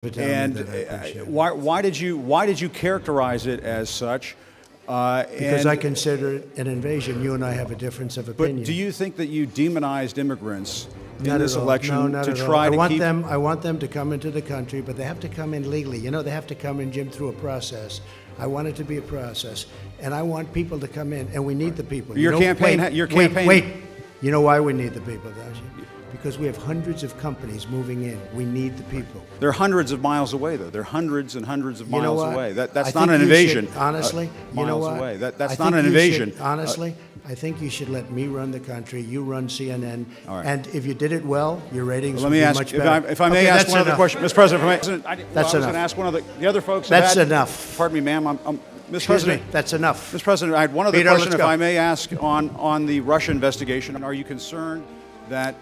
And why did you characterize it as such? Because I consider it an invasion. You and I have a difference of opinion. But do you think that you demonized immigrants in Not this at all. election No, not to at try all. to keep? I want them to come into the country, but they have to come in legally. You know, they have to come in, Jim, through a process. I want it to be a process, and I want people to come in, and we need the people. Your campaign. Wait. You know why we need the people, don't you? Because we have hundreds of companies moving in. We need the people. They're hundreds of miles away, though. They're hundreds and hundreds of miles away. That's not an invasion. Honestly, you know what? Away. That's not an invasion. Honestly, I think you should let me run the country. You run CNN. All right. And if you did it well, your ratings would be much better. If I may ask one other question, Mr. President. I was going to ask one of the other folks. That's enough. Pardon me, ma'am. Mr. President, that's enough. Mr. President, I had one other question, if I may ask, on the Russia investigation. Are you concerned that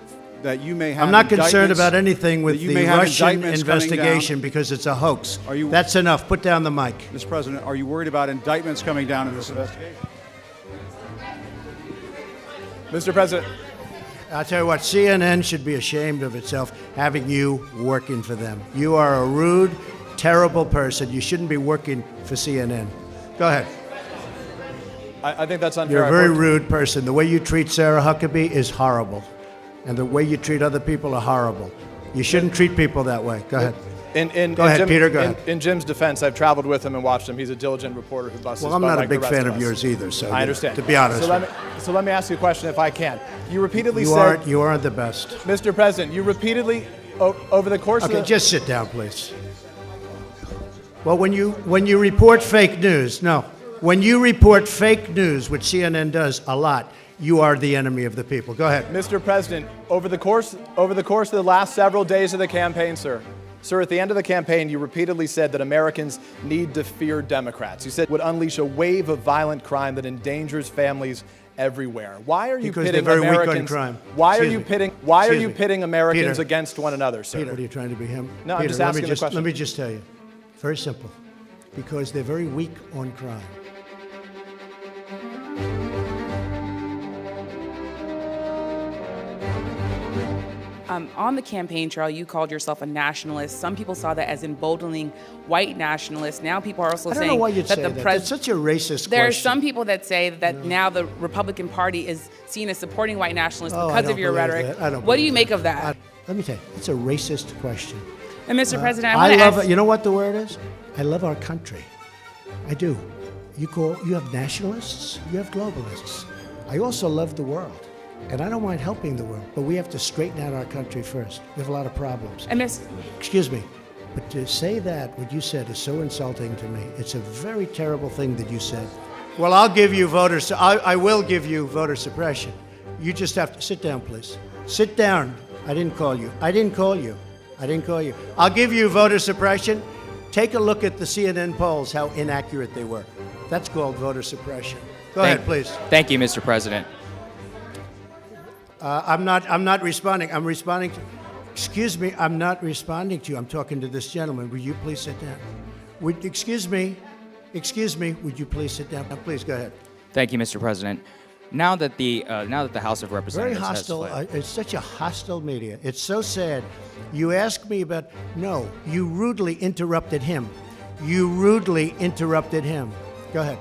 you may have? I'm not concerned about anything with the Russian investigation because it's a hoax. That's enough. Put down the mic. Mr. President, are you worried about indictments coming down in this investigation? Mr. President. I'll tell you what, CNN should be ashamed of itself having you working for them. You are a rude, terrible person. You shouldn't be working for CNN. Go ahead. I think that's unfair. You're a very rude person. The way you treat Sarah Huckabee is horrible. And the way you treat other people are horrible. You shouldn't treat people that way. Go ahead. Go ahead, Peter, go ahead. In Jim's defense, I've traveled with him and watched him. He's a diligent reporter who busts his butt. Well, I'm not like a big the rest fan of of yours either, so I understand. To be honest. So let me ask you a question if I can. You repeatedly said... You aren't the best. Mr. President, you repeatedly, over the course of the... Okay, just sit down, please. Well, when you report fake news, when you report fake news, which CNN does a lot, you are the enemy of the people. Go ahead. Mr. President, over the course of the last several days of the campaign, sir, at the end of the campaign, you repeatedly said that Americans need to fear Democrats. You said it would unleash a wave of violent crime that endangers families everywhere. Why are you pitting Americans? Why are you pitting Americans against one another, sir? Peter, what are you trying to be him? No, I'm just asking the question. Let me just tell you. Very simple. Because they're very weak on crime. On the campaign trail, you called yourself a nationalist. Some people saw that as emboldening white nationalists. Now people are also saying I don't know why you'd that say the that. That's such a racist There question. are some people that say that now the Republican Party is seen as supporting white nationalists because of your rhetoric. What do you make of that? Let me tell you, it's a racist question. And Mr. President, I want to ask... You know what the word is? I love our country. I do. You have nationalists, you have globalists. I also love the world. And I don't mind helping the world, but we have to straighten out our country first. We have a lot of problems. And Excuse me, but to say that, what you said, is so insulting to me. It's a very terrible thing that you said. Well, I'll give you I will give you voter suppression. You just have to sit down, please. Sit down. I didn't call you. I'll give you voter suppression. Take a look at the CNN polls, how inaccurate they were. That's called voter suppression. Go ahead, please. Thank you, Mr. President. I'm not responding. I'm responding to... Excuse me, I'm not responding to you. I'm talking to this gentleman. Would you please sit down? Excuse me, would you please sit down? Now, please, go ahead. Thank you, Mr. President. Now that the House of Representatives Very hostile. It's such a hostile media. It's so sad. You asked me about... No, you rudely interrupted him. Go ahead.